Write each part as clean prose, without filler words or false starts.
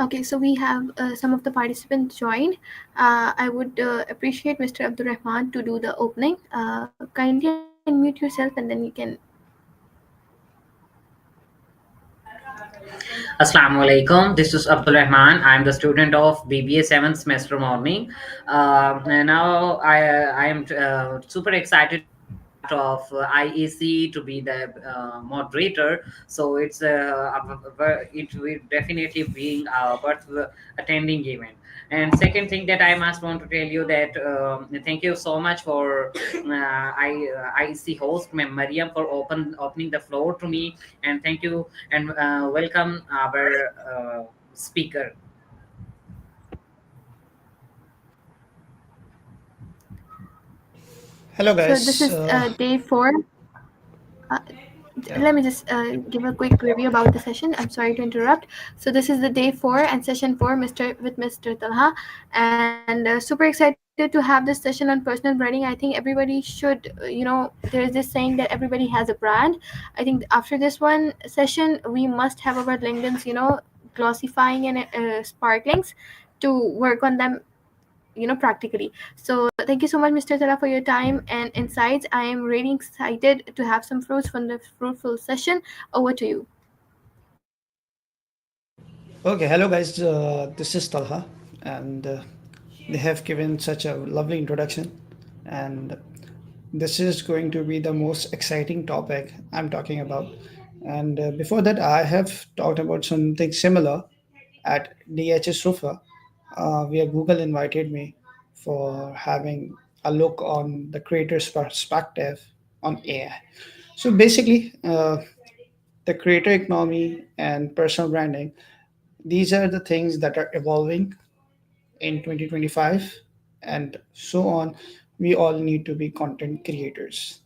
Okay, so we have some of the participants joined. I would appreciate Mr. Abdurrahman to do the opening. Kindly unmute yourself and then you can. Assalamu alaikum. This is Abdul Rahman. I'm the student of BBA 7th semester morning. And now I am super excited to be a part of IEC to be the moderator. So it will definitely being worth attending event. And second thing that I must want to tell you that thank you so much for IEC host Ma'am Mariam for opening the floor to me, and thank you and welcome our speaker. Hello, So this guys. is day four. Uh, Yeah. Let me just give a quick review about the session. I'm sorry to interrupt. So this is the day four and session four, Mr. Talha, and super excited to have this session on personal branding. I think everybody should, there is this saying that everybody has a brand. I think after this one session, we must have our LinkedIn's, glossifying and sparklings to work on them practically. So thank you so much, Mr. Tala, for your time and insights. I am really excited to have some fruits from the fruitful session. Over to you. Okay, hello, guys. This is Talha, and they have given such a lovely introduction. And this is going to be the most exciting topic I'm talking about. And before that, I have talked about something similar at DHS Sofa, where Google invited me for having a look on the creator's perspective on AI. So basically, the creator economy and personal branding, these are the things that are evolving in 2025 and so on. We all need to be content creators.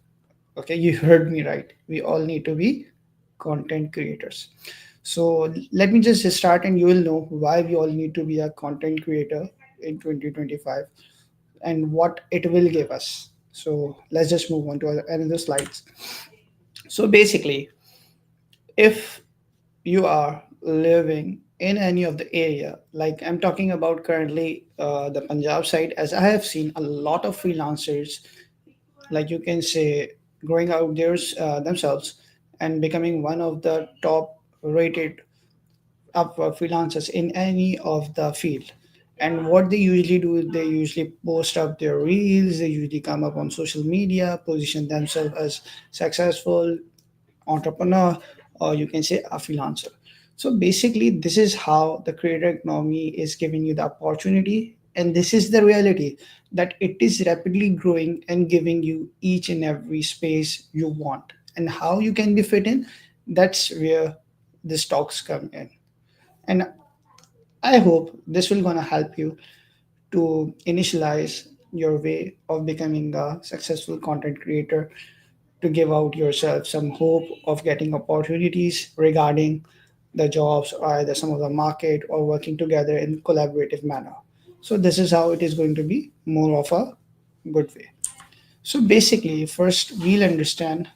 Okay, you heard me right. We all need to be content creators. So let me just start, and you will know why we all need to be a content creator in 2025 and what it will give us. So let's just move on to another slides. So basically, if you are living in any of the area, like I'm talking about currently the Punjab side, as I have seen a lot of freelancers, like you can say, growing out themselves and becoming one of the top rated freelancers in any of the field. And what they usually do is they usually post up their reels, they usually come up on social media, position themselves as successful entrepreneur, or you can say a freelancer. So basically, this is how the creator economy is giving you the opportunity, and this is the reality that it is rapidly growing and giving you each and every space you want. And how you can be fit in, that's where the stocks come in. And I hope this will gonna help you to initialize your way of becoming a successful content creator, to give out yourself some hope of getting opportunities regarding the jobs or either some of the market or working together in collaborative manner. So this is how it is going to be more of a good way. So basically, first we'll understand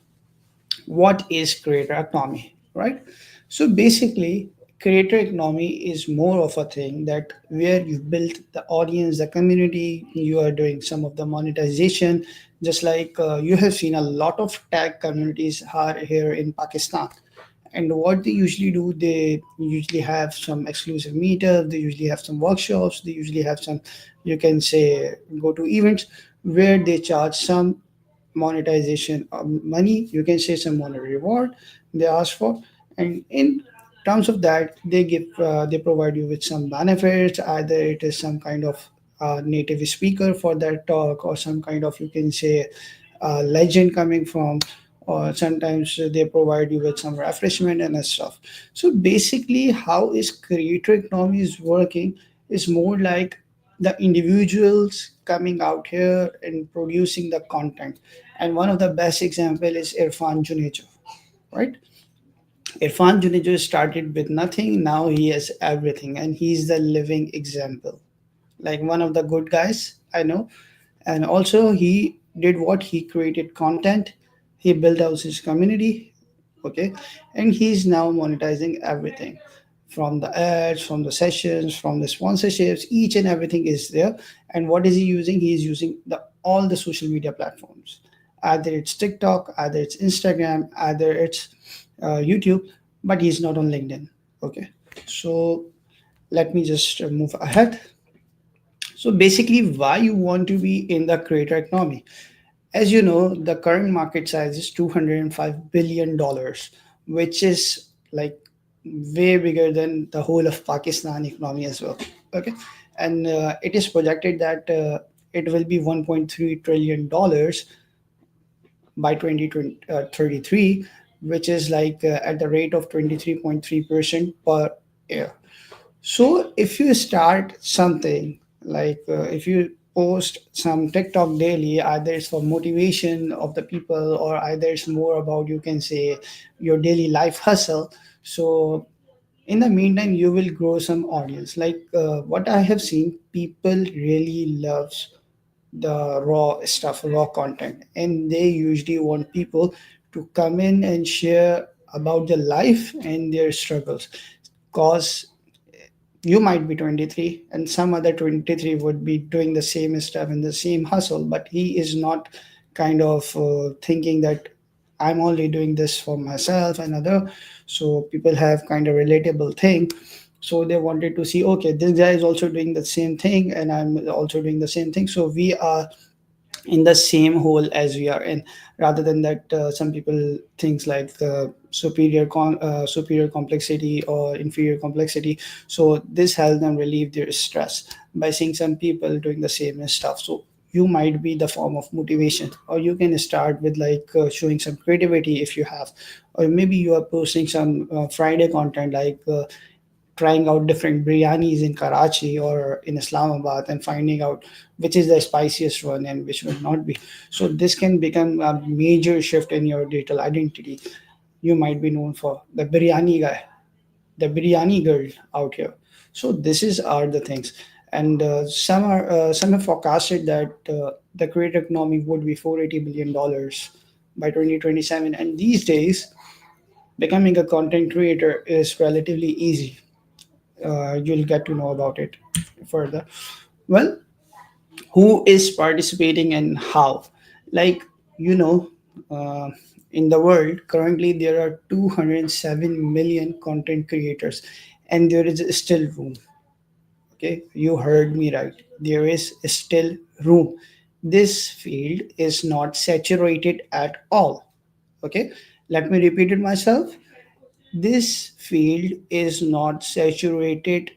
what is creator economy, right? So basically, creator economy is more of a thing that where you build the audience, the community, you are doing some of the monetization, just like you have seen a lot of tag communities are here in Pakistan. And what they usually do, they usually have some exclusive meetups, they usually have some workshops, they usually have some, you can say, go to events where they charge some monetization money, you can say some monetary reward they ask for. And in terms of that, they give they provide you with some benefits, either it is some kind of native speaker for that talk, or some kind of, you can say, legend coming from, or sometimes they provide you with some refreshment and stuff. So basically, how is creator economy is working is more like the individuals coming out here and producing the content. And one of the best example is Irfan Junejo, right? Irfan Junejo started with nothing, now he has everything, and he's the living example, like one of the good guys I know. And also, he did what he created content, he built out his community, okay, and he's now monetizing everything from the ads, from the sessions, from the sponsorships, each and everything is there. And what is he using? He is using the all the social media platforms, either it's TikTok, either it's Instagram, either it's YouTube, but he's not on LinkedIn. Okay, so let me just move ahead. So basically, why you want to be in the creator economy? As you know, the current market size is $205 billion, which is like way bigger than the whole of Pakistan economy as well. Okay, and it is projected that it will be $1.3 trillion by 2033, which is like at the rate of 23.3% per year. So if you start something like if you post some TikTok daily, either it's for motivation of the people, or either it's more about, you can say, your daily life hustle. So in the meantime, you will grow some audience. Like what I have seen, people really loves the raw stuff, raw content, and they usually want people to come in and share about their life and their struggles. Cause you might be 23 and some other 23 would be doing the same stuff and the same hustle, but he is not kind of thinking that I'm only doing this for myself and other. So people have kind of relatable thing, so they wanted to see, okay, this guy is also doing the same thing and I'm also doing the same thing, so we are in the same hole as we are in, rather than that some people thinks like the superior complexity or inferior complexity. So this helps them relieve their stress by seeing some people doing the same stuff. So you might be the form of motivation, or you can start with like showing some creativity if you have, or maybe you are posting some Friday content, like trying out different biryanis in Karachi or in Islamabad and finding out which is the spiciest one and which will not be. So this can become a major shift in your digital identity. You might be known for the biryani guy, the biryani girl out here. So this is are the things, and some have forecasted that the creator economy would be $480 billion by 2027. And these days, becoming a content creator is relatively easy. You'll get to know about it further. Well, who is participating and how? Like, you know, uh, in the world, currently there are 207 million content creators, and there is still room. Okay, you heard me right. There is still room. This field is not saturated at all. Okay, let me repeat it myself. This field is not saturated.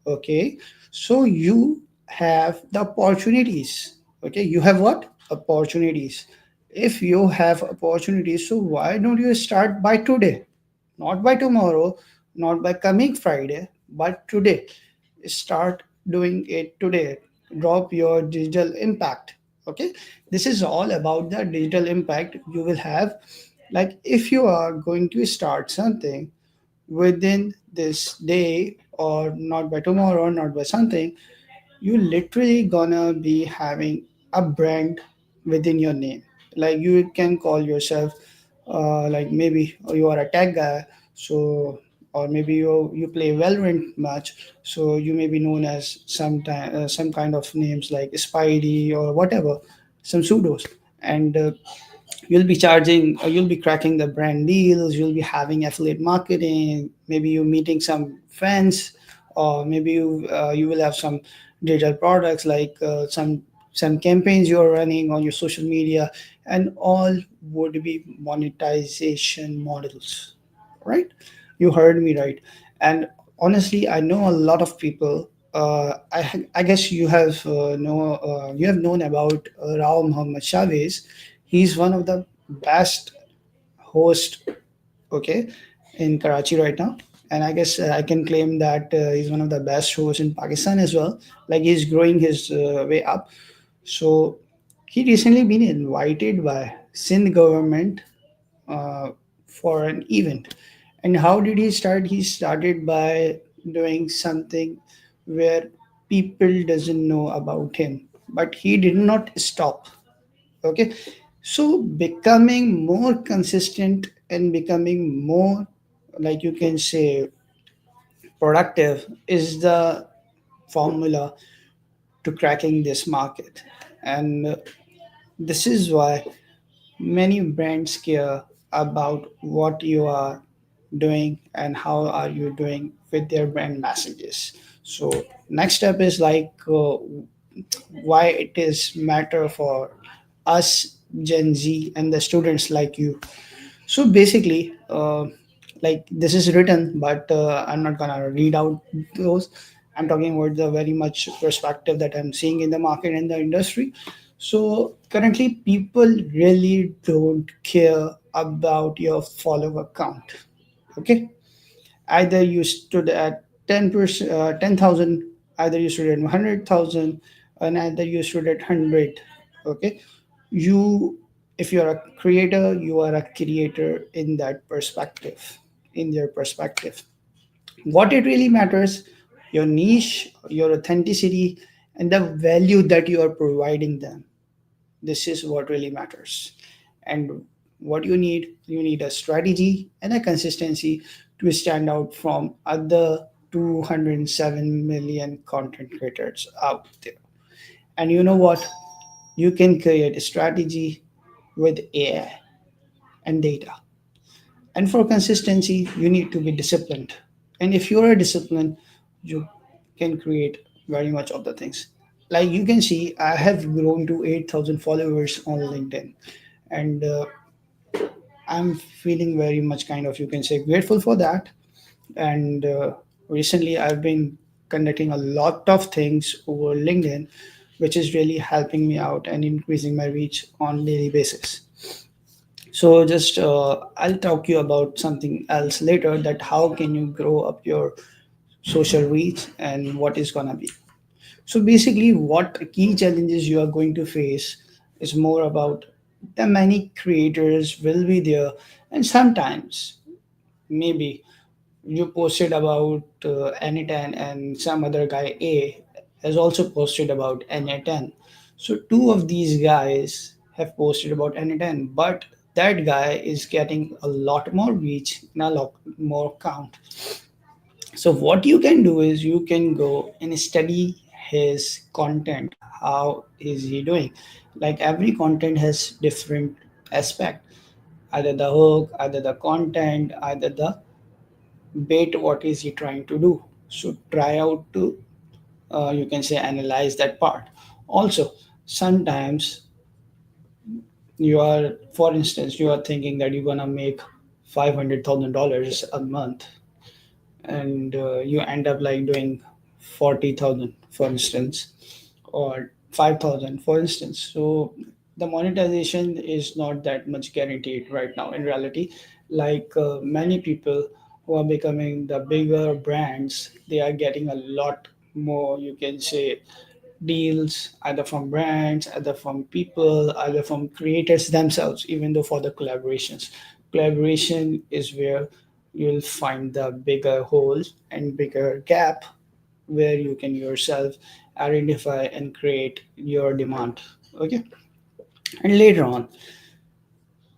Okay, so you have the opportunities. Okay, you have what? Opportunities. If you have opportunities, so why don't you start by today? Not by tomorrow, not by coming Friday, but today. Start doing it today. Drop your digital impact. Okay, this is all about the digital impact you will have. Like if you are going to start something within this day, or not by tomorrow, not by something, you literally gonna be having a brand within your name. Like you can call yourself like maybe you are a tech guy, so or maybe you play Valorant match, so you may be known as some kind of names like Spidey or whatever, some pseudos, and you'll be charging, you'll be cracking the brand deals, you'll be having affiliate marketing, maybe you meeting some friends, or maybe you will have some digital products like some campaigns you're running on your social media, and all would be monetization models, right? You heard me right. And honestly, I know a lot of people. I guess you have known about Rao Muhammad Chavez. He's one of the best host, okay, in Karachi right now, and I guess I can claim that he's one of the best hosts in Pakistan as well. Like he's growing his way up. So he recently been invited by Sindh government uh, for an event. And how did he start? He started by doing something where people doesn't know about him, but he did not stop. Okay, so becoming more consistent and becoming more, like you can say, productive is the formula to cracking this market. And this is why many brands care about what you are doing and how are you doing with their brand messages. So next step is like why it is matter for us Gen Z and the students like you. So basically, like this is written, but I'm not gonna read out those. I'm talking about the very much perspective that I'm seeing in the market and the industry. So currently, people really don't care about your follower count. Okay, either you stood at 10%, 10,000, either you stood at 100,000, and either you stood at 100. Okay, you, if you're a creator, you are a creator in that perspective, in their perspective. What it really matters, your niche, your authenticity, and the value that you are providing them. This is what really matters. And what you need a strategy and a consistency to stand out from other 207 million content creators out there. And you know what? You can create a strategy with AI and data. And for consistency, you need to be disciplined. And if you're a disciplined, you can create very much of the things. Like you can see, I have grown to 8,000 followers on LinkedIn. And I'm feeling very much kind of, you can say, grateful for that. And recently, I've been conducting a lot of things over LinkedIn, which is really helping me out and increasing my reach on daily basis. So just I'll talk you about something else later, that how can you grow up your social reach and what is gonna be. So basically, what key challenges you are going to face is more about the many creators will be there, and sometimes maybe you posted about N10 and some other guy A has also posted about N10. So two of these guys have posted about N10, but that guy is getting a lot more reach and a lot more count. So what you can do is you can go and study his content. How is he doing? Like every content has different aspect, either the hook, either the content, either the bait, what is he trying to do. So try out to you can say analyze that part. Also, sometimes you are, for instance, you are thinking that you're gonna make $500,000 a month, and you end up like doing 40,000, for instance, or 5,000, for instance. So the monetization is not that much guaranteed right now in reality. Like many people who are becoming the bigger brands, they are getting a lot more, you can say, deals, either from brands, either from people, either from creators themselves, even though for the collaborations. Collaboration is where you'll find the bigger holes and bigger gap where you can yourself identify and create your demand. Okay. And later on,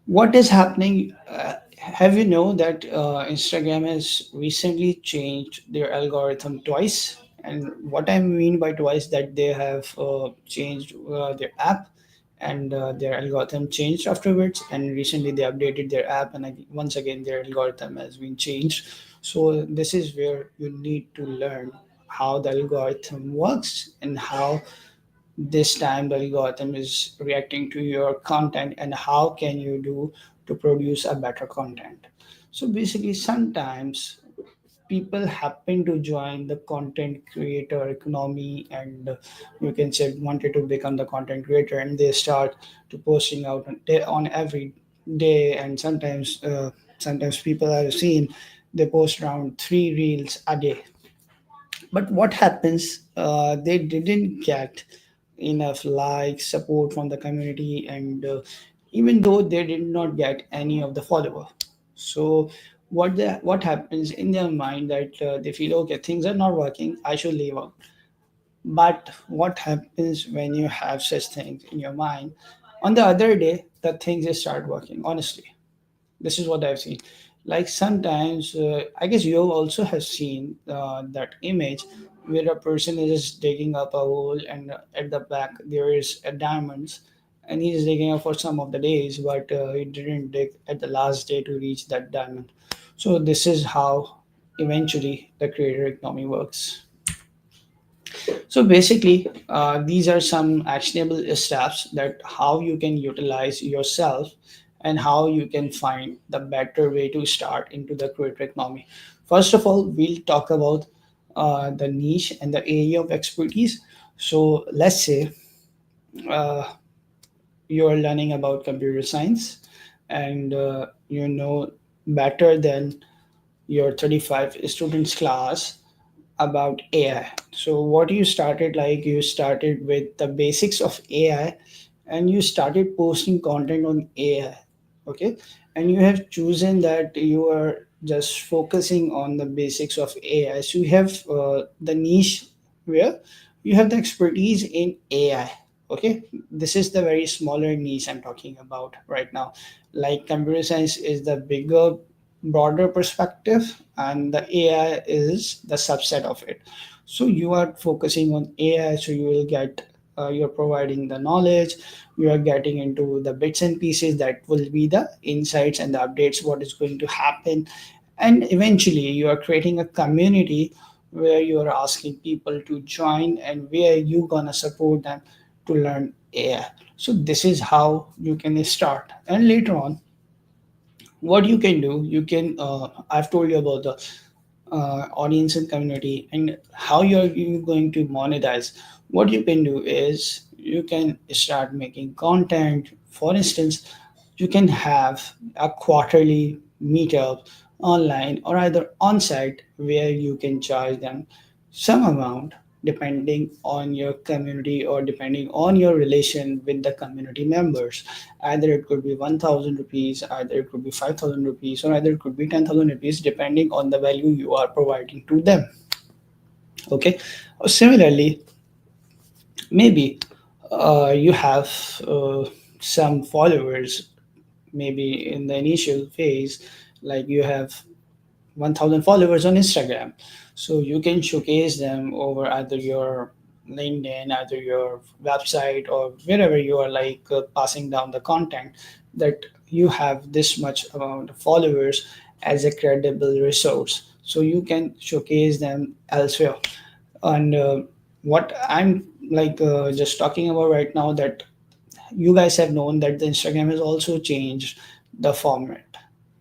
What is happening? Have you know that Instagram has recently changed their algorithm twice? And what I mean by twice, that they have changed their app, and their algorithm changed afterwards. And recently they updated their app, and once again their algorithm has been changed. So this is where you need to learn how the algorithm works, and how this time the algorithm is reacting to your content, and how can you do to produce a better content. So basically, sometimes people happen to join the content creator economy, and you can say wanted to become the content creator, and they start to posting out on every day. And sometimes people I've seen, they post around 3 reels a day. But what happens, they didn't get enough likes, support from the community, and even though they did not get any of the follower. So what happens in their mind, that they feel, okay, things are not working, I should leave out. But what happens when you have such things in your mind, on the other day the things just start working, honestly. This is what I've seen. Like sometimes, I guess you also have seen that image where a person is digging up a hole, and at the back there is a diamonds, and he's digging up for some of the days, but he didn't dig at the last day to reach that diamond. So this is how eventually the creator economy works. So basically, these are some actionable steps that how you can utilize yourself, and how you can find the better way to start into the creator economy. First of all, we'll talk about the niche and the area of expertise. So let's say uh, you're learning about computer science, and you know better than your 35 students class about AI. So what you started, like you started with the basics of AI, and you started posting content on AI. Okay, and you have chosen that you are just focusing on the basics of AI. So you have the niche where you have the expertise in AI. Okay, this is the very smaller niche I'm talking about right now. Like computer science is the bigger, broader perspective, and the AI is the subset of it. So you are focusing on AI, so you will get, you're providing the knowledge, you are getting into the bits and pieces that will be the insights and the updates, what is going to happen. And eventually you are creating a community where you are asking people to join, and where you gonna support them to learn AI. So this is how you can start. And later on, what you can do, you can, I've told you about the audience and community, and how you going to monetize. What you can do is you can start making content. For instance, you can have a quarterly meetup online, or either on site, where you can charge them some amount, depending on your community or depending on your relation with the community members. Either it could be 1000 rupees, either it could be 5000 rupees, or either it could be 10,000 rupees, depending on the value you are providing to them. Okay, similarly, maybe you have uh, some followers, maybe in the initial phase, like you have 1000 followers on Instagram. So you can showcase them over either your LinkedIn, either your website, or wherever you are, like passing down the content, that you have this much amount of followers as a credible resource. So you can showcase them elsewhere. And what I'm like just talking about right now, that you guys have known that the Instagram has also changed the format.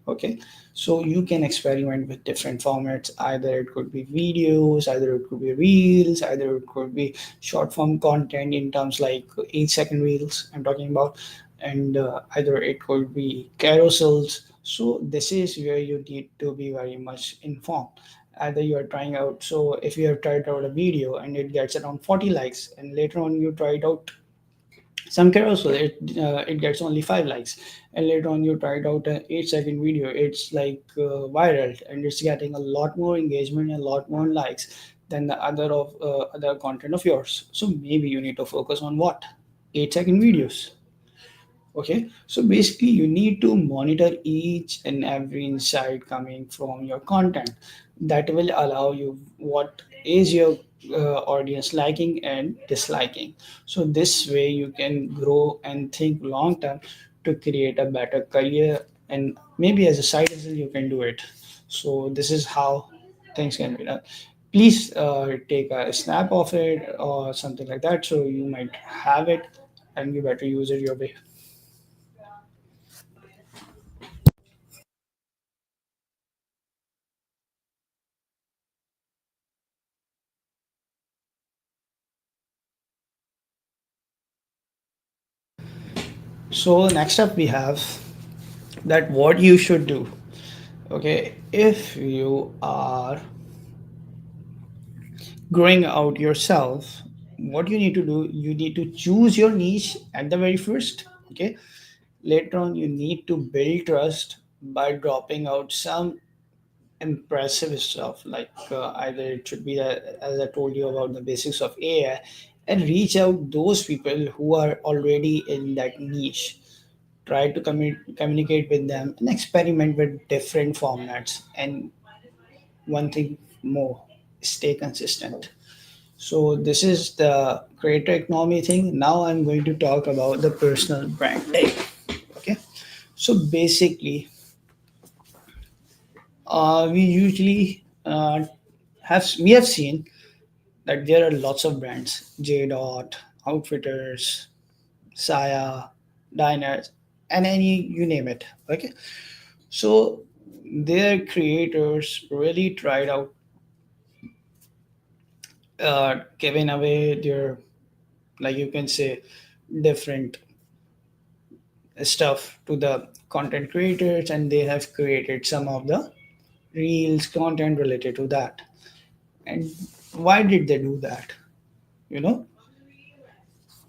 Okay, so you can experiment with different formats. Either it could be videos, either it could be reels, either it could be short form content in terms like 8-second reels I'm talking about, and either it could be carousels. So this is where you need to be very much informed. Either you are trying out, so if you have tried out a video and it gets around 40 likes, and later on you tried out some carousel, it gets only 5 likes, and later on you tried out an 8-second video, it's like viral, and it's getting a lot more engagement and a lot more likes than the other content of yours. So maybe you need to focus on what, 8-second videos. Okay, so basically, you need to monitor each and every insight coming from your content. That will allow you what is your audience liking and disliking. So, this way, you can grow and think long term to create a better career, and maybe as a side hustle, you can do it. So, this is how things can be done. Please take a snap of it or something like that, so you might have it and you better use it your way. So next up we have that what you should do. Okay, if you are growing out yourself, what you need to do, you need to choose your niche at the very first. Okay, later on you need to build trust by dropping out some impressive stuff like either it should be as I told you about the basics of AI, and reach out those people who are already in that niche. Try to communicate with them and experiment with different formats. And one thing more, stay consistent. So this is the creator economy thing. Now I'm going to talk about the personal branding. Okay, so basically we usually we have seen that there are lots of brands, J Dot, Outfitters, Saya, Diners, and any you name it. Okay, so their creators really tried out giving away their, like you can say, different stuff to the content creators, and they have created some of the reels content related to that. And why did they do that? You know,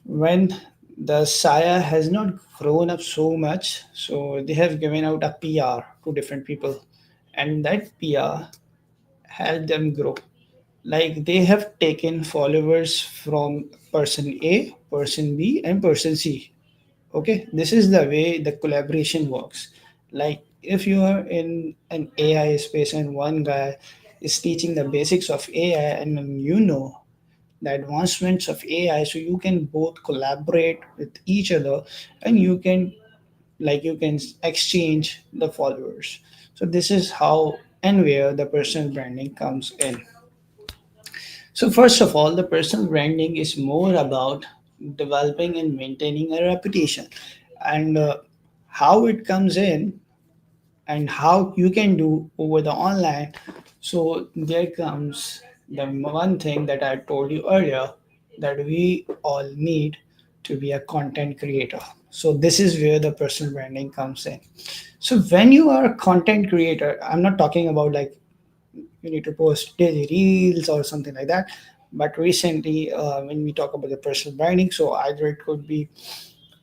when the Saya has not grown up so much, so they have given out a PR to different people, and that PR helped them grow. Like they have taken followers from person A, person B, and person C. Okay, this is the way the collaboration works. Like if you are in an AI space and one guy is teaching the basics of AI, and then you know the advancements of AI, so you can both collaborate with each other, and you can, like you can exchange the followers. So this is how and where the personal branding comes in. So, first of all, the personal branding is more about developing and maintaining a reputation, and how it comes in and how you can do over the online. So, there comes the one thing that I told you earlier, that we all need to be a content creator. So, this is where the personal branding comes in. So, when you are a content creator, I'm not talking about like you need to post daily reels or something like that. But recently, when we talk about the personal branding, so either it could be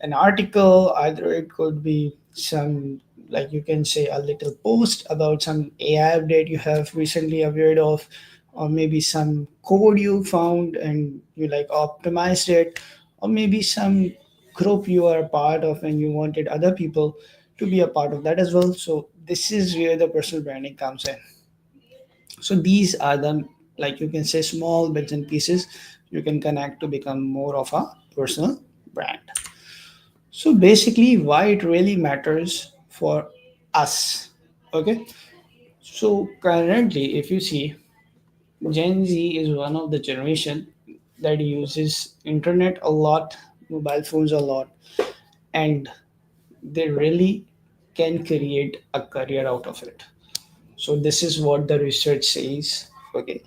an article, either it could be some, like you can say, a little post about some AI update you have recently aware of, or maybe some code you found and you like optimized it, or maybe some group you are a part of and you wanted other people to be a part of that as well. So this is where the personal branding comes in. So these are the, like you can say, small bits and pieces you can connect to become more of a personal brand. So basically, why it really matters for us. Okay. So currently, if you see, Gen Z is one of the generation that uses internet a lot, mobile phones a lot, and they really can create a career out of it. So this is what the research says. Okay,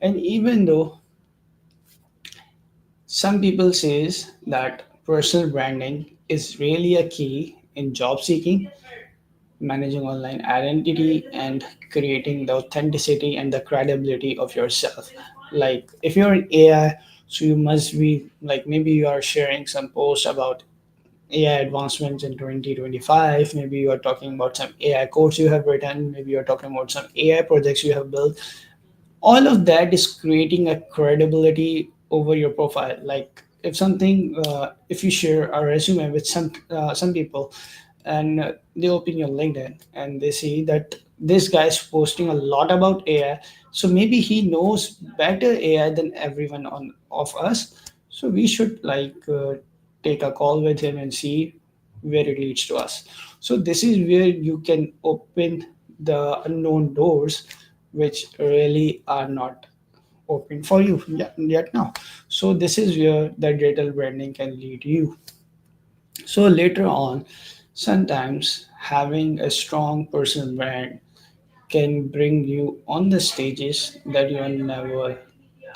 and even though some people says that personal branding is really a key in job seeking, managing online identity, and creating the authenticity and the credibility of yourself. Like if you're an AI, so you must be like, maybe you are sharing some post about AI advancements in 2025. Maybe you are talking about some AI codes you have written. Maybe you're talking about some AI projects you have built. All of that is creating a credibility over your profile. Like if something, if you share a resume with some people, and they open your LinkedIn and they see that this guy's posting a lot about AI, so maybe he knows better AI than everyone on of us. So we should take a call with him and see where it leads to us. So this is where you can open the unknown doors, which really are not open for you yet now. So this is where the digital branding can lead you. So later on, sometimes having a strong personal brand can bring you on the stages that you have never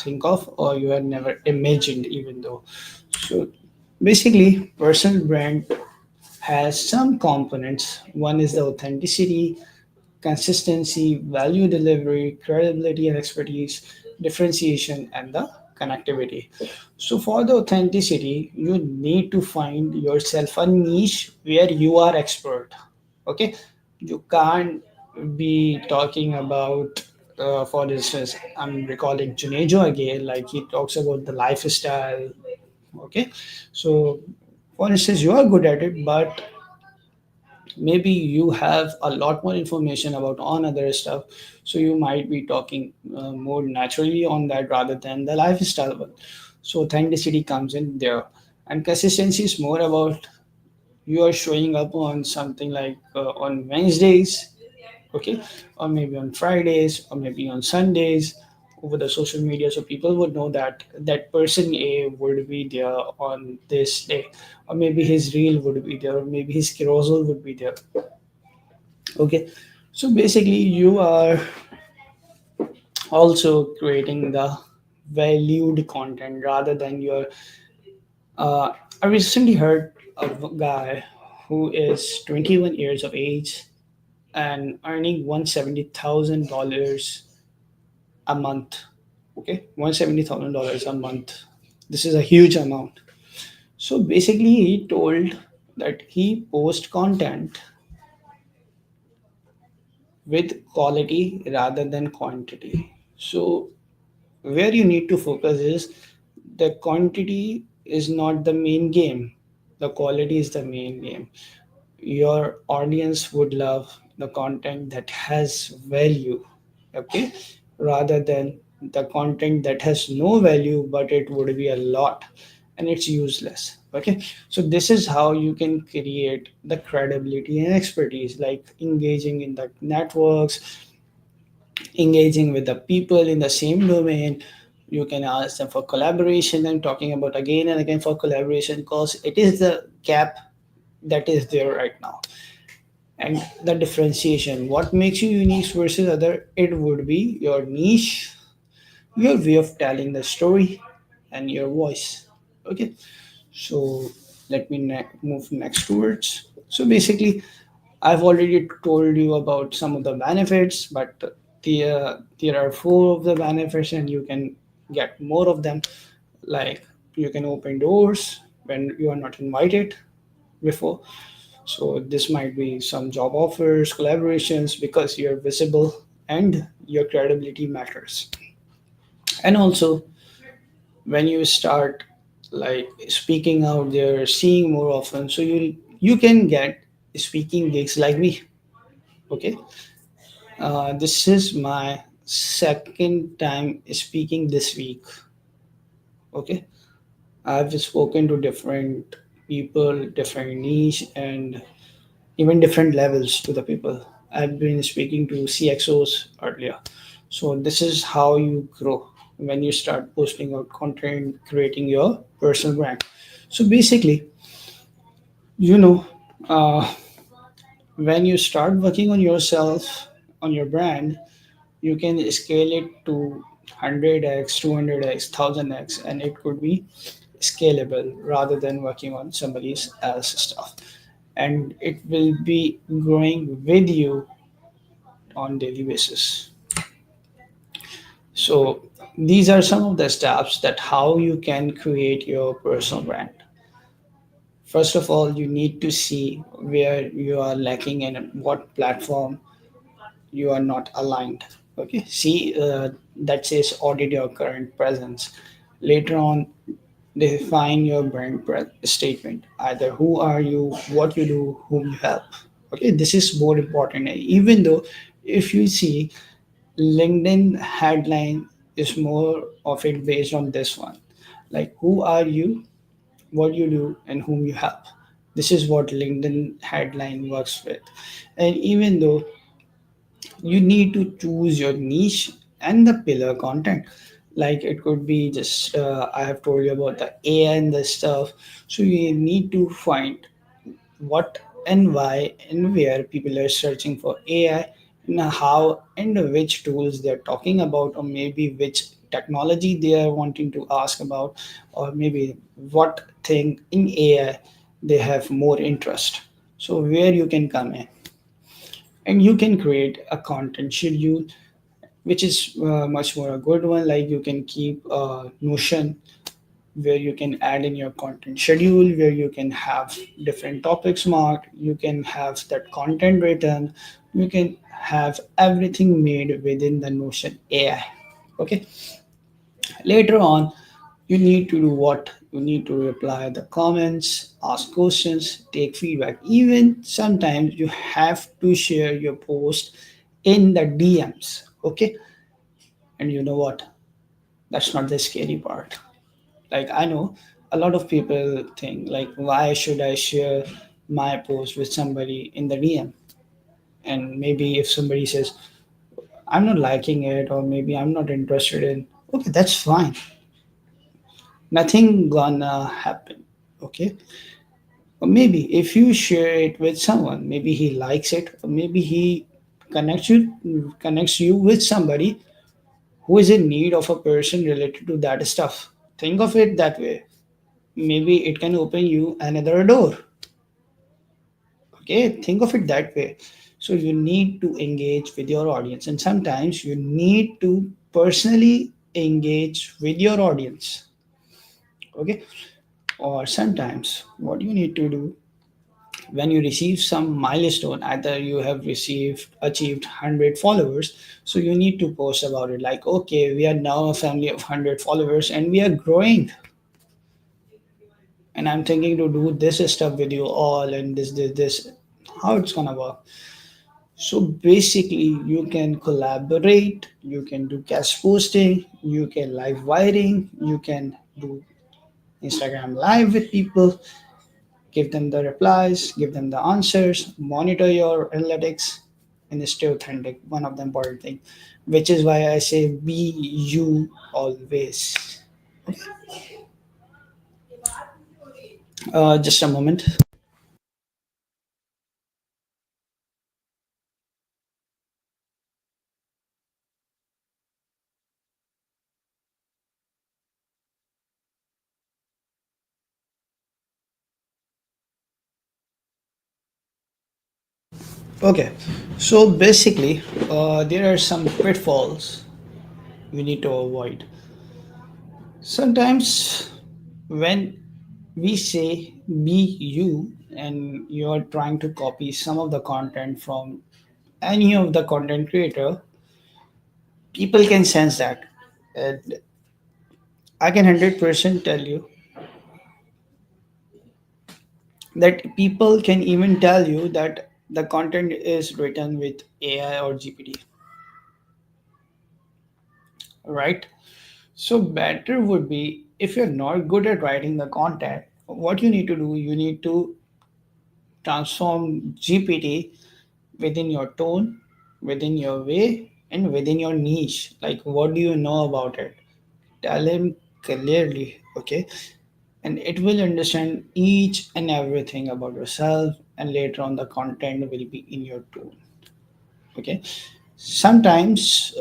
think of or you have never imagined even though. So basically, personal brand has some components. One is the authenticity, consistency, value delivery, credibility and expertise, differentiation, and the connectivity. So, for the authenticity, you need to find yourself a niche where you are expert. Okay, you can't be talking about, for instance, I'm recalling Junejo again, like he talks about the lifestyle. Okay, so for instance, you are good at it, but maybe you have a lot more information about on other stuff, so you might be talking more naturally on that rather than the lifestyle one. So authenticity comes in there, and consistency is more about you are showing up on something like on Wednesdays, okay, or maybe on Fridays, or maybe on Sundays over the social media, so people would know that that person A would be there on this day, or maybe his reel would be there, or maybe his carousel would be there. Okay, so basically you are also creating the valued content rather than your. Uh, I recently heard of a guy who is 21 years of age and earning $170,000 a month. Okay, $170,000 a month. This is a huge amount. So basically, he told that he post content with quality rather than quantity. So where you need to focus is the quantity is not the main game, the quality is the main game. Your audience would love the content that has value, okay, rather than the content that has no value but it would be a lot and it's useless. Okay, so this is how you can create the credibility and expertise, like engaging in the networks, engaging with the people in the same domain. You can ask them for collaboration. I'm talking about again and again for collaboration because it is the gap that is there right now. And the differentiation, what makes you unique versus other, it would be your niche, your way of telling the story, and your voice. Okay, so let me move next towards. So basically, I've already told you about some of the benefits, but there are four of the benefits, and you can get more of them. Like you can open doors when you are not invited before. So this might be some job offers, collaborations, because you're visible and your credibility matters. And also, when you start like speaking out there, seeing more often, so you can get speaking gigs like me. Okay, this is my second time speaking this week. Okay, I've spoken to different people, different niche, and even different levels to the people. I've been speaking to CXOs earlier. So this is how you grow when you start posting out content, creating your personal brand. So basically, you know, uh, when you start working on yourself, on your brand, you can scale it to 100x, 200x, 1000x, and it could be scalable rather than working on somebody else's stuff. And it will be growing with you on daily basis. So these are some of the steps that how you can create your personal brand. First of all, you need to see where you are lacking and what platform you are not aligned. Okay, see that says audit your current presence. Later on, Define your brand statement. Either who are you, what you do, whom you help. Okay, this is more important. Even though if you see LinkedIn headline is more of it based on this one, like who are you, what you do, and whom you help. This is what LinkedIn headline works with. And even though you need to choose your niche and the pillar content, like it could be just I have told you about the AI and the stuff. So you need to find what and why and where people are searching for AI, and how and which tools they're talking about, or maybe which technology they are wanting to ask about, or maybe what thing in AI they have more interest. So where you can come in and you can create a content schedule, which is much more a good one. Like you can keep a Notion where you can add in your content schedule, where you can have different topics marked, you can have that content written, you can have everything made within the Notion AI. Okay, later on, you need to do what? You need to reply the comments, ask questions, take feedback. Even sometimes you have to share your post in the DMs. Okay, and you know what? That's not the scary part. Like I know a lot of people think like, why should I share my post with somebody in the DM? And maybe if somebody says I'm not liking it, or maybe I'm not interested in, okay, that's fine. Nothing gonna happen. Okay, or maybe if you share it with someone, maybe he likes it, or maybe he connects you with somebody who is in need of a person related to that stuff. Think of it that way. Maybe it can open you another door. Okay, think of it that way. So you need to engage with your audience, and sometimes you need to personally engage with your audience. Okay, or sometimes what you need to do when you receive some milestone, either you have received achieved 100 followers, so you need to post about it, like, okay, we are now a family of 100 followers and we are growing, and I'm thinking to do this stuff with you all, and this, how it's gonna work. So basically, you can collaborate, you can do guest posting, you can live wiring, you can do Instagram live with people, give them the replies, give them the answers, monitor your analytics, and stay authentic. One of the important thing, which is why I say be you always. Just a moment. Okay, so basically, there are some pitfalls you need to avoid. Sometimes, when we say be you and you're trying to copy some of the content from any of the content creator, people can sense that. And I can 100% tell you that people can even tell you that the content is written with AI or GPT, right? So better would be, if you're not good at writing the content, what you need to do, you need to transform GPT within your tone, within your way, and within your niche. Like, what do you know about it? Tell him clearly, okay? And it will understand each and everything about yourself, and later on, the content will be in your tone, okay? Sometimes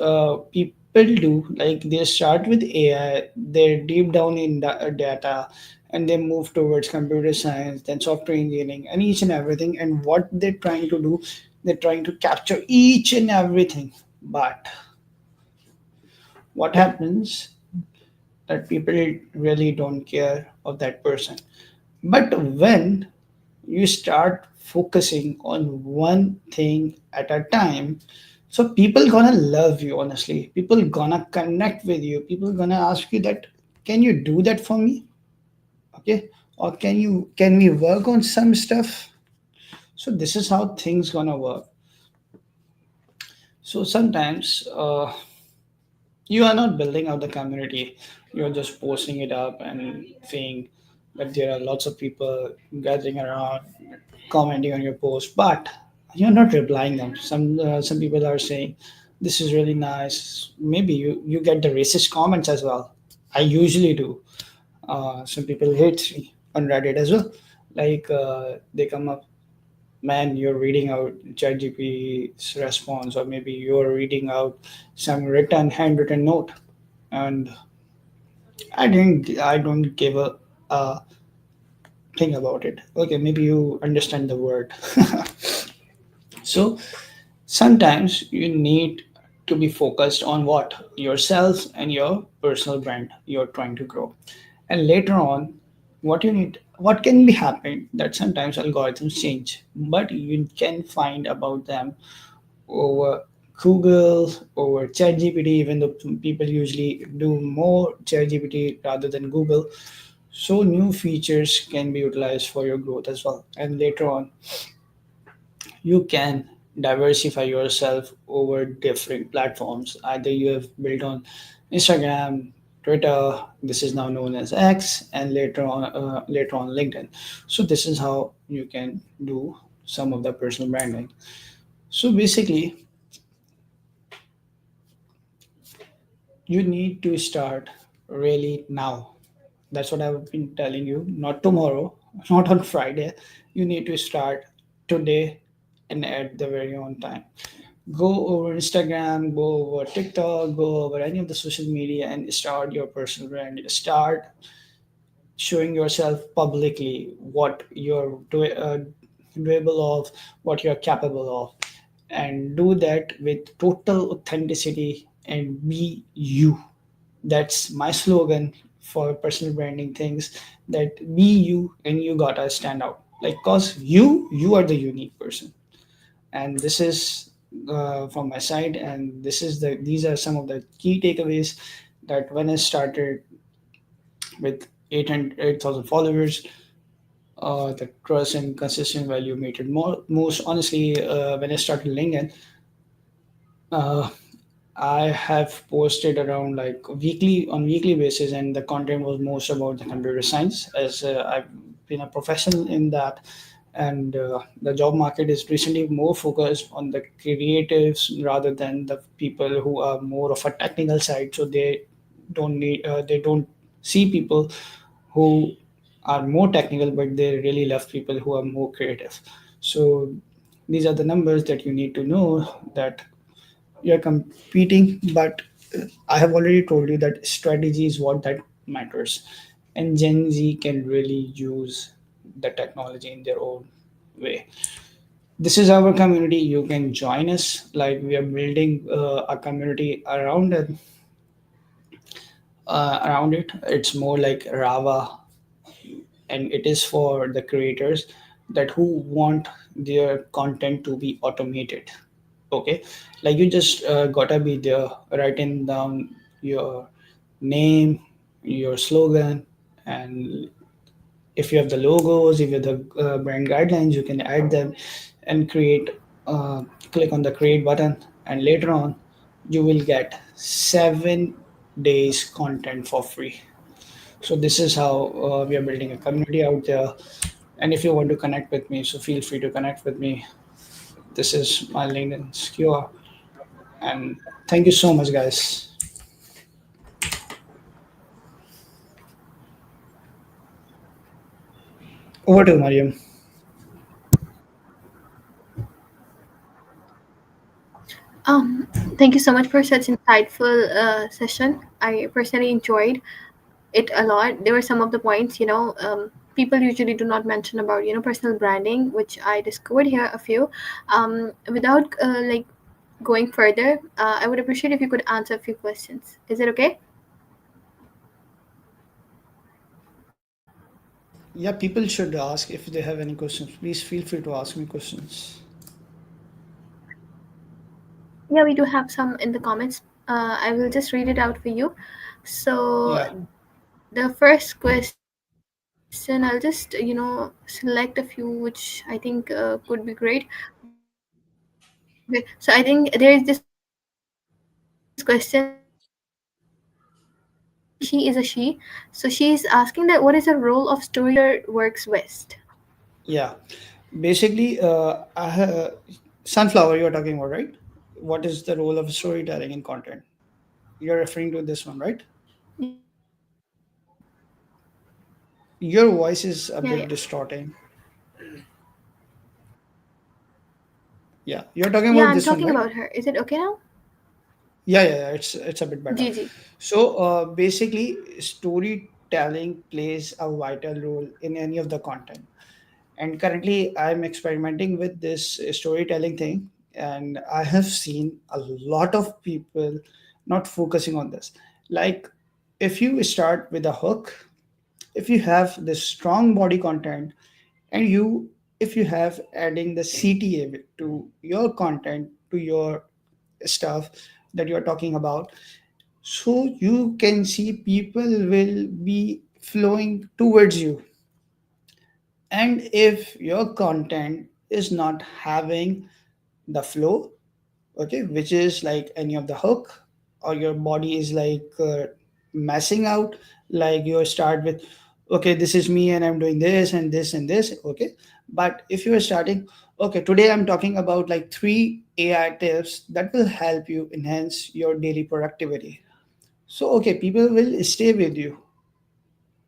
people do like they start with AI, they're deep down in data, and they move towards computer science, then software engineering, and each and everything. And what they're trying to do, they're trying to capture each and everything. But what happens that people really don't care of that person. But when you start focusing on one thing at a time, so people gonna love you. Honestly, people gonna connect with you, people gonna ask you that, can you do that for me? Okay, or can we work on some stuff? So this is how things gonna work. So sometimes you are not building out the community, you're just posting it up and saying that there are lots of people gathering around commenting on your post, but you're not replying them. Some people are saying this is really nice. Maybe you get the racist comments as well. I usually do. Some people hate me on Reddit as well. Like they come up, man, you're reading out ChatGPT's response, or maybe you're reading out some handwritten note, and I don't give a thing about it. Okay, maybe you understand the word. So sometimes you need to be focused on what yourself and your personal brand you're trying to grow, and later on, what can be happening that sometimes algorithms change, but you can find about them over Google, over ChatGPT, even though people usually do more ChatGPT rather than Google. So new features can be utilized for your growth as well. And later on, you can diversify yourself over different platforms. Either you have built on Instagram, Twitter, this is now known as X, and later on LinkedIn. So this is how you can do some of the personal branding. So basically, you need to start really now. That's what I've been telling you. Not tomorrow, not on Friday. You need to start today and at the very on time. Go over Instagram, go over TikTok, go over any of the social media and start your personal brand. Start showing yourself publicly what you're doable of, what you're capable of, and do that with total authenticity and be you. That's my slogan for personal branding things, that be you and you gotta stand out. Like, cause you are the unique person. And this is from my side, and these are some of the key takeaways that when I started with 8,000 followers, the trust and consistent value mattered most honestly. When I started LinkedIn, uh, I have posted around like weekly basis, and the content was most about the computer science, as I've been a professional in that. And the job market is recently more focused on the creatives rather than the people who are more of a technical side. So they don't see people who are more technical, but they really love people who are more creative. So these are the numbers that you need to know, that you're competing, but I have already told you that strategy is what that matters, and Gen Z can really use the technology in their own way. This is our community. You can join us. Like, we are building a community around it. It's more like Rava, and it is for the creators that who want their content to be automated. Okay, like you just gotta be there writing down your name, your slogan, and if you have the logos, if you have the brand guidelines, you can add them and create. uh, Click on the create button, and later on you will get 7 days content for free. So this is how we are building a community out there. And if you want to connect with me, so feel free to connect with me. This is my LinkedIn QR. And thank you so much, guys. Over to you, Mariam. Um, Thank you so much for such insightful session. I personally enjoyed it a lot. There were some of the points, people usually do not mention about, personal branding, which I discovered here a few. Without like going further, I would appreciate if you could answer a few questions. Is it okay? Yeah, people should ask if they have any questions. Please feel free to ask me questions. Yeah, we do have some in the comments. I will just read it out for you. So Yeah. the first question question. I'll just select a few which I think could be great. Okay, so I think there is this question that she is a she. So she is asking that what is the role of works best? Yeah, basically, sunflower you're talking about, right? What is the role of storytelling in content? You're referring to this one, right? Yeah, yeah, Your voice is a bit yeah. distorting. Yeah, you're talking Yeah, about I'm this one, talking right? about her. Is it okay now? Yeah. It's a bit better. Gigi. So basically, storytelling plays a vital role in any of the content. And currently, I'm experimenting with this storytelling thing, and I have seen a lot of people not focusing on this. Like, if you start with a hook, if you have this strong body content, and if you have adding the CTA to your content, to your stuff that you're talking about, so you can see people will be flowing towards you. And if your content is not having the flow, okay, which is like any of the hook, or your body is like messing out, like you start with, okay, this is me and I'm doing this and this and this, okay. But if you are starting, okay, today I'm talking about like 3 AI tips that will help you enhance your daily productivity. So okay, people will stay with you.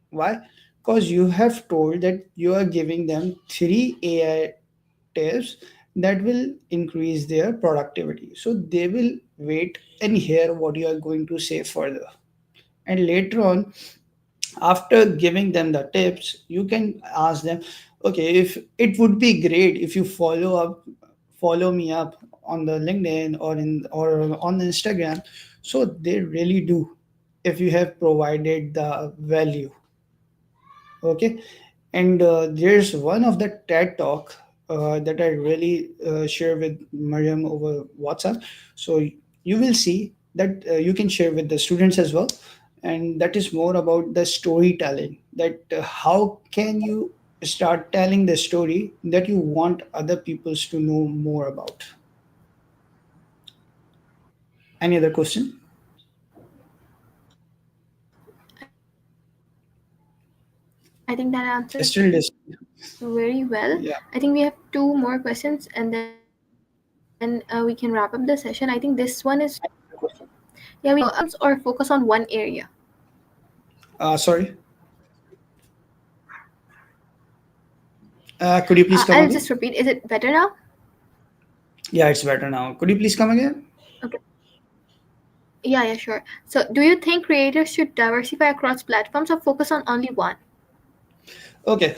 Why? Because you have told that you are giving them 3 AI tips that will increase their productivity. So they will wait and hear what you are going to say further. And later on, after giving them the tips, you can ask them, okay, if it would be great if you follow me up on the LinkedIn or on the Instagram. So they really do, if you have provided the value. Okay. And there's one of the TED talk that I really share with Mariam over WhatsApp. So you will see that you can share with the students as well. And that is more about the storytelling, that how can you start telling the story that you want other peoples to know more about. Any other question? I think that answers Still this. very well. Yeah. I think we have two more questions and then we can wrap up the session. I think this one is yeah, we can say platforms or focus on one area. Sorry. Could you please come I'll again? just repeat. Is it better now? Yeah, it's better now. Could you please come again? Okay. Yeah, yeah, sure. So, do you think creators should diversify across platforms or focus on only one? Okay,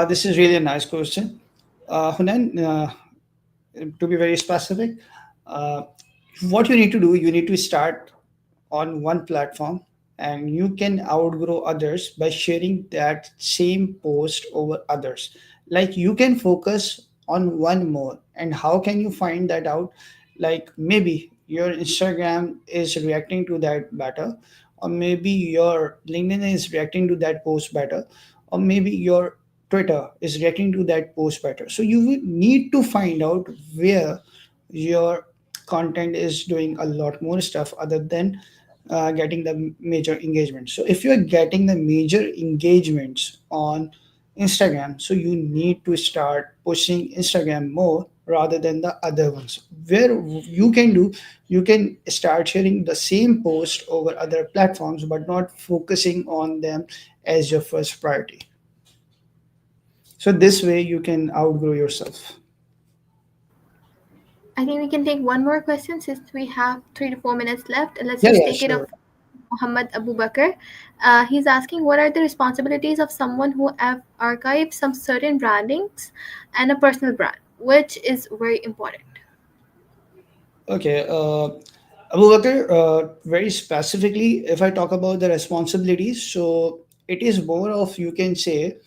this is really a nice question. Hunan, to be very specific, uh, what you need to do, you need to start on one platform, and you can outgrow others by sharing that same post over others. Like you can focus on one more. And how can you find that out? Like maybe your Instagram is reacting to that better, or maybe your LinkedIn is reacting to that post better, or maybe your Twitter is reacting to that post better. So you will need to find out where your content is doing a lot more stuff other than getting the major engagements. So if you're getting the major engagements on Instagram, so you need to start pushing Instagram more rather than the other ones. Where you can do, you can start sharing the same post over other platforms, but not focusing on them as your first priority. So this way you can outgrow yourself. I think we can take one more question since we have 3 to 4 minutes left. Let's Yeah, just yeah, take it up. sure. Muhammad Abu Bakr. He's asking what are the responsibilities of someone who have archived some certain brandings and a personal brand, which is very important. Okay, Abu Bakr, very specifically, if I talk about the responsibilities, so it is more of, you can say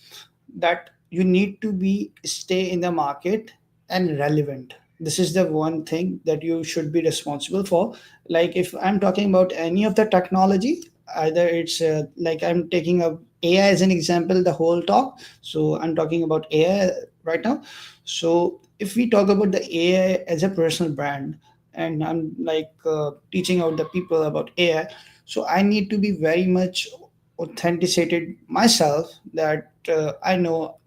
that you need to be stay in the market and relevant. This is the one thing that you should be responsible for. Like if I'm talking about any of the technology, either it's like I'm taking a AI as an example, the whole talk. So I'm talking about AI right now. So if we talk about the AI as a personal brand, and I'm like teaching out the people about AI, so I need to be very much authenticated myself, that I know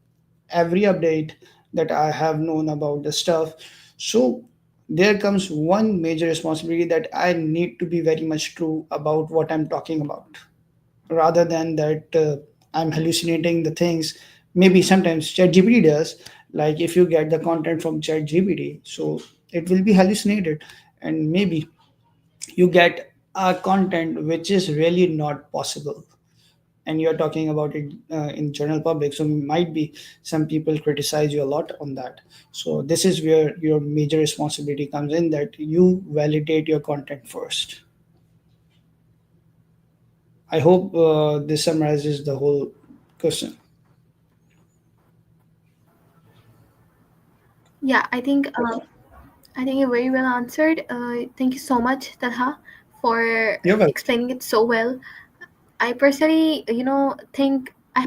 every update, that I have known about the stuff. So there comes one major responsibility, that I need to be very much true about what I'm talking about, rather than that I'm hallucinating the things. Maybe sometimes ChatGPT does. Like if you get the content from ChatGPT, so it will be hallucinated, and maybe you get a content which is really not possible, and you're talking about it in general public, so might be some people criticize you a lot on that. So this is where your major responsibility comes in, that you validate your content first. I hope this summarizes the whole question. Yeah, I think you very well answered. Thank you so much, Talha, for You're welcome. explaining it so well. I personally, think I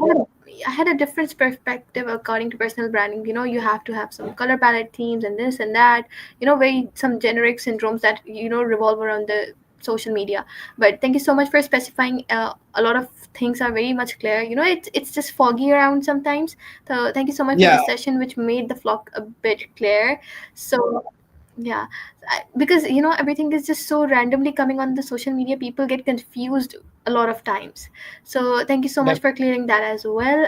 had a different perspective according to personal branding. You have to have some color palette themes and this and that. Very some generic syndromes that revolve around the social media. But thank you so much for specifying. A lot of things are very much clear. It's just foggy around sometimes. So thank you so much for Yeah, this session, which made the flock a bit clear. So yeah, because everything is just so randomly coming on the social media. People get confused a lot of times. So thank you so much for clearing that as well.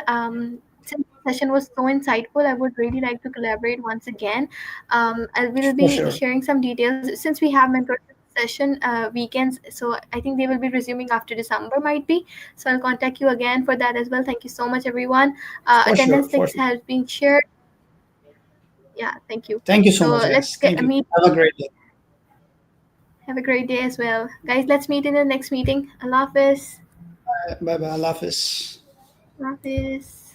Since the session was so insightful, I would really like to collaborate once again. I will for be sure. sharing some details since we have mentorship session weekends. So I think they will be resuming after December, might be. So I'll contact you again for that as well. Thank you so much, everyone. For sure, Attendance for links sure. has been shared. Yeah, thank you. Thank you so So much, let's guys. get Thank a you. meet. Have a great day. Have a great day as well. Guys, let's meet in the next meeting. Allah Hafiz. Bye bye. Allah Hafiz. Allah Hafiz.